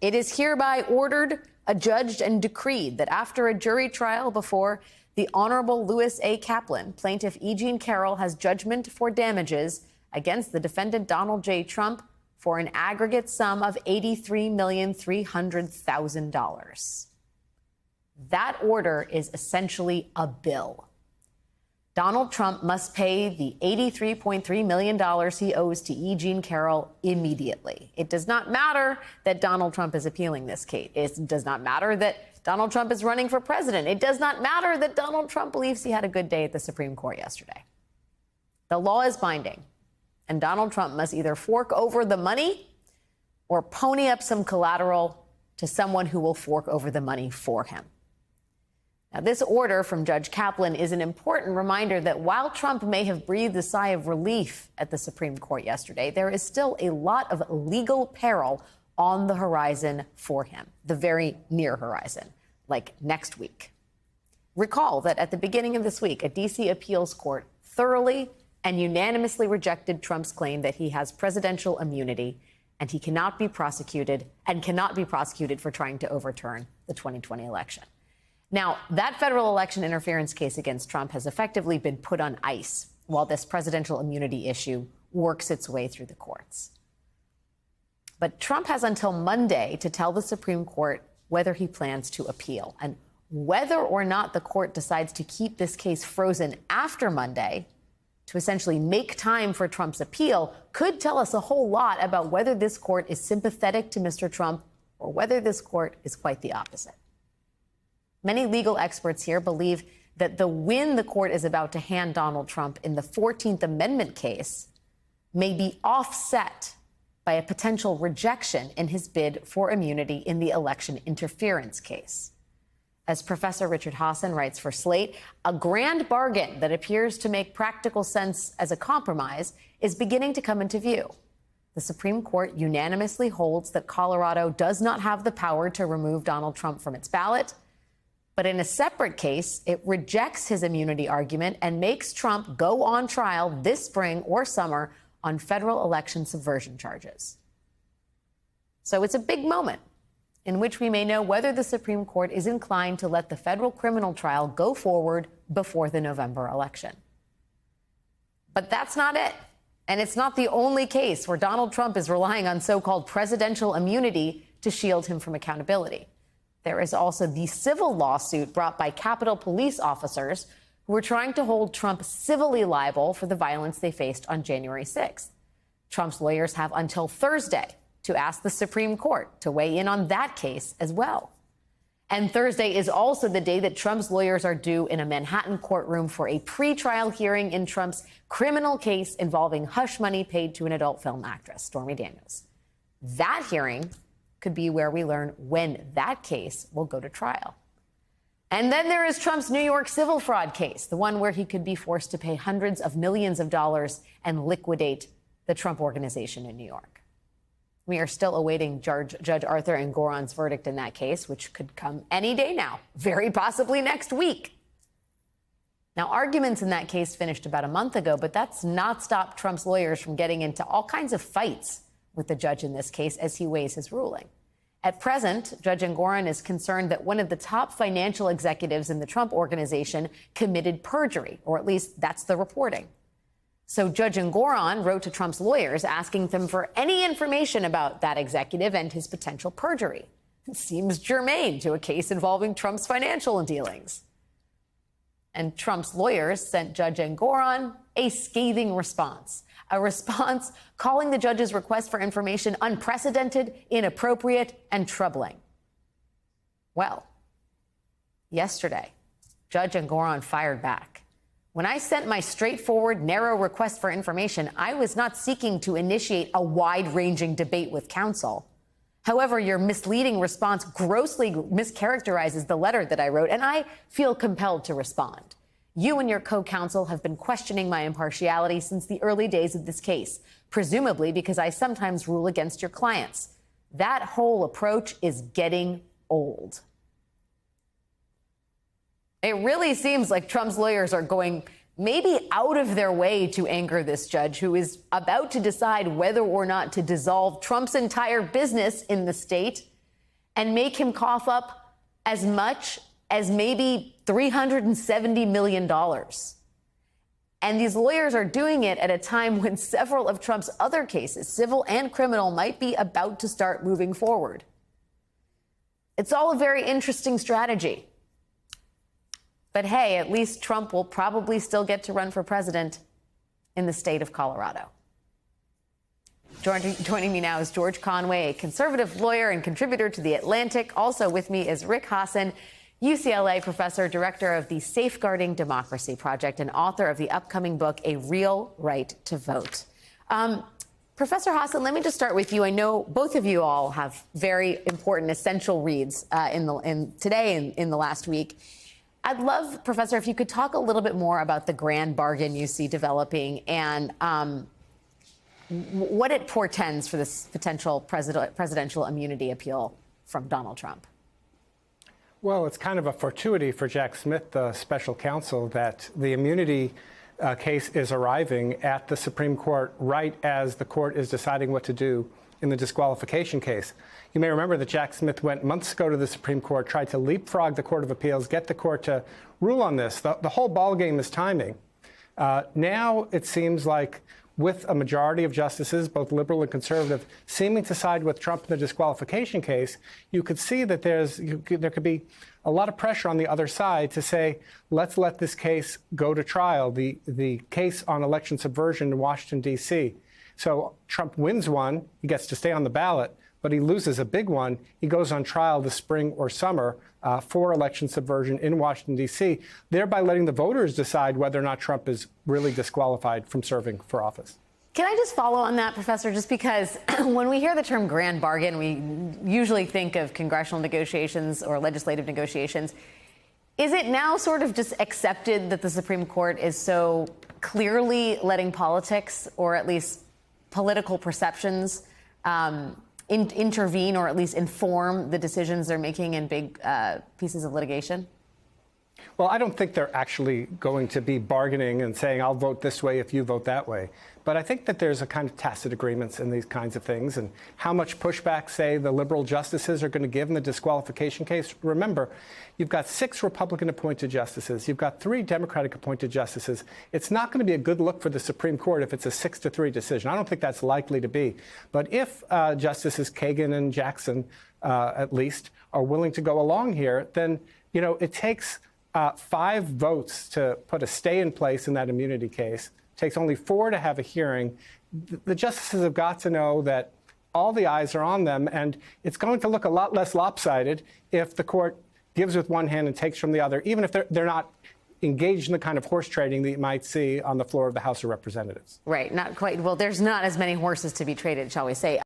It is hereby ordered, adjudged, and decreed that after a jury trial before the Honorable Louis A. Kaplan, plaintiff E. Jean Carroll has judgment for damages against the defendant Donald J. Trump for an aggregate sum of $83,300,000. That order is essentially a bill. Donald Trump must pay the $83.3 million he owes to E. Jean Carroll immediately. It does not matter that Donald Trump is appealing this case. It does not matter that Donald Trump is running for president. It does not matter that Donald Trump believes he had a good day at the Supreme Court yesterday. The law is binding, and Donald Trump must either fork over the money or pony up some collateral to someone who will fork over the money for him. Now, this order from Judge Kaplan is an important reminder that while Trump may have breathed a sigh of relief at the Supreme Court yesterday, there is still a lot of legal peril on the horizon for him, the very near horizon, like next week. Recall that at the beginning of this week, a D.C. appeals court thoroughly and unanimously rejected Trump's claim that he has presidential immunity and he cannot be prosecuted for trying to overturn the 2020 election. Now, that federal election interference case against Trump has effectively been put on ice while this presidential immunity issue works its way through the courts. But Trump has until Monday to tell the Supreme Court whether he plans to appeal. And whether or not the court decides to keep this case frozen after Monday to essentially make time for Trump's appeal could tell us a whole lot about whether this court is sympathetic to Mr. Trump or whether this court is quite the opposite. Many legal experts here believe that the win the court is about to hand Donald Trump in the 14th Amendment case may be offset by a potential rejection in his bid for immunity in the election interference case. As Professor Richard Hassan writes for Slate, a grand bargain that appears to make practical sense as a compromise is beginning to come into view. The Supreme Court unanimously holds that Colorado does not have the power to remove Donald Trump from its ballot. But in a separate case, it rejects his immunity argument and makes Trump go on trial this spring or summer on federal election subversion charges. So it's a big moment in which we may know whether the Supreme Court is inclined to let the federal criminal trial go forward before the November election. But that's not it. And it's not the only case where Donald Trump is relying on so-called presidential immunity to shield him from accountability. There is also the civil lawsuit brought by Capitol Police officers who were trying to hold Trump civilly liable for the violence they faced on January 6th. Trump's lawyers have until Thursday to ask the Supreme Court to weigh in on that case as well. And Thursday is also the day that Trump's lawyers are due in a Manhattan courtroom for a pretrial hearing in Trump's criminal case involving hush money paid to an adult film actress, Stormy Daniels. That hearing could be where we learn when that case will go to trial. And then there is Trump's New York civil fraud case, the one where he could be forced to pay hundreds of millions of dollars and liquidate the Trump Organization in New York. We are still awaiting Judge Arthur Engoron's verdict in that case, which could come any day now, very possibly next week. Now, arguments in that case finished about a month ago, but that's not stopped Trump's lawyers from getting into all kinds of fights with the judge in this case as he weighs his ruling. At present, Judge Engoron is concerned that one of the top financial executives in the Trump Organization committed perjury, or at least that's the reporting. So Judge Engoron wrote to Trump's lawyers asking them for any information about that executive and his potential perjury. It seems germane to a case involving Trump's financial dealings. And Trump's lawyers sent Judge Engoron a scathing response. A response calling the judge's request for information unprecedented, inappropriate, and troubling. Well, yesterday, Judge Engoron fired back. When I sent my straightforward, narrow request for information, I was not seeking to initiate a wide-ranging debate with counsel. However, your misleading response grossly mischaracterizes the letter that I wrote, and I feel compelled to respond. You and your co-counsel have been questioning my impartiality since the early days of this case, presumably because I sometimes rule against your clients. That whole approach is getting old. It really seems like Trump's lawyers are going maybe out of their way to anger this judge who is about to decide whether or not to dissolve Trump's entire business in the state and make him cough up as much as maybe $370 million. And these lawyers are doing it at a time when several of Trump's other cases, civil and criminal, might be about to start moving forward. It's all a very interesting strategy. But hey, at least Trump will probably still get to run for president in the state of Colorado. Joining me now is George Conway, a conservative lawyer and contributor to The Atlantic. Also with me is Rick Hasen, UCLA professor, director of the Safeguarding Democracy Project, and author of the upcoming book, A Real Right to Vote. Professor Hasen, let me just start with you. I know both of you all have very important, essential reads today and in the last week. I'd love, Professor, if you could talk a little bit more about the grand bargain you see developing and what it portends for this potential presidential immunity appeal from Donald Trump. Well, it's kind of a fortuity for Jack Smith, the special counsel, that the immunity case is arriving at the Supreme Court right as the court is deciding what to do in the disqualification case. You may remember that Jack Smith went months ago to the Supreme Court, tried to leapfrog the Court of Appeals, get the court to rule on this. The whole ballgame is timing. Now it seems like, with a majority of justices, both liberal and conservative, seeming to side with Trump in the disqualification case, you could see that there could be a lot of pressure on the other side to say, let's let this case go to trial, the case on election subversion in Washington, D.C. So Trump wins one, he gets to stay on the ballot, but he loses a big one. He goes on trial this spring or summer for election subversion in Washington, D.C., thereby letting the voters decide whether or not Trump is really disqualified from serving for office. Can I just follow on that, Professor, just because when we hear the term grand bargain, we usually think of congressional negotiations or legislative negotiations. Is it now sort of just accepted that the Supreme Court is so clearly letting politics, or at least political perceptions, intervene or at least inform the decisions they're making in big pieces of litigation? Well, I don't think they're actually going to be bargaining and saying, I'll vote this way if you vote that way. But I think that there's a kind of tacit agreements in these kinds of things, and how much pushback, say, the liberal justices are going to give in the disqualification case. Remember, you've got 6 Republican-appointed justices. You've got 3 Democratic-appointed justices. It's not going to be a good look for the Supreme Court if it's a 6-3 decision. I don't think that's likely to be. But if Justices Kagan and Jackson, at least, are willing to go along here, then, you know, it takes 5 votes to put a stay in place in that immunity case. It takes only 4 to have a hearing. The justices have got to know that all the eyes are on them, and it's going to look a lot less lopsided if the court gives with one hand and takes from the other, even if they're not engaged in the kind of horse trading that you might see on the floor of the House of Representatives. Right, not quite. Well, there's not as many horses to be traded, shall we say.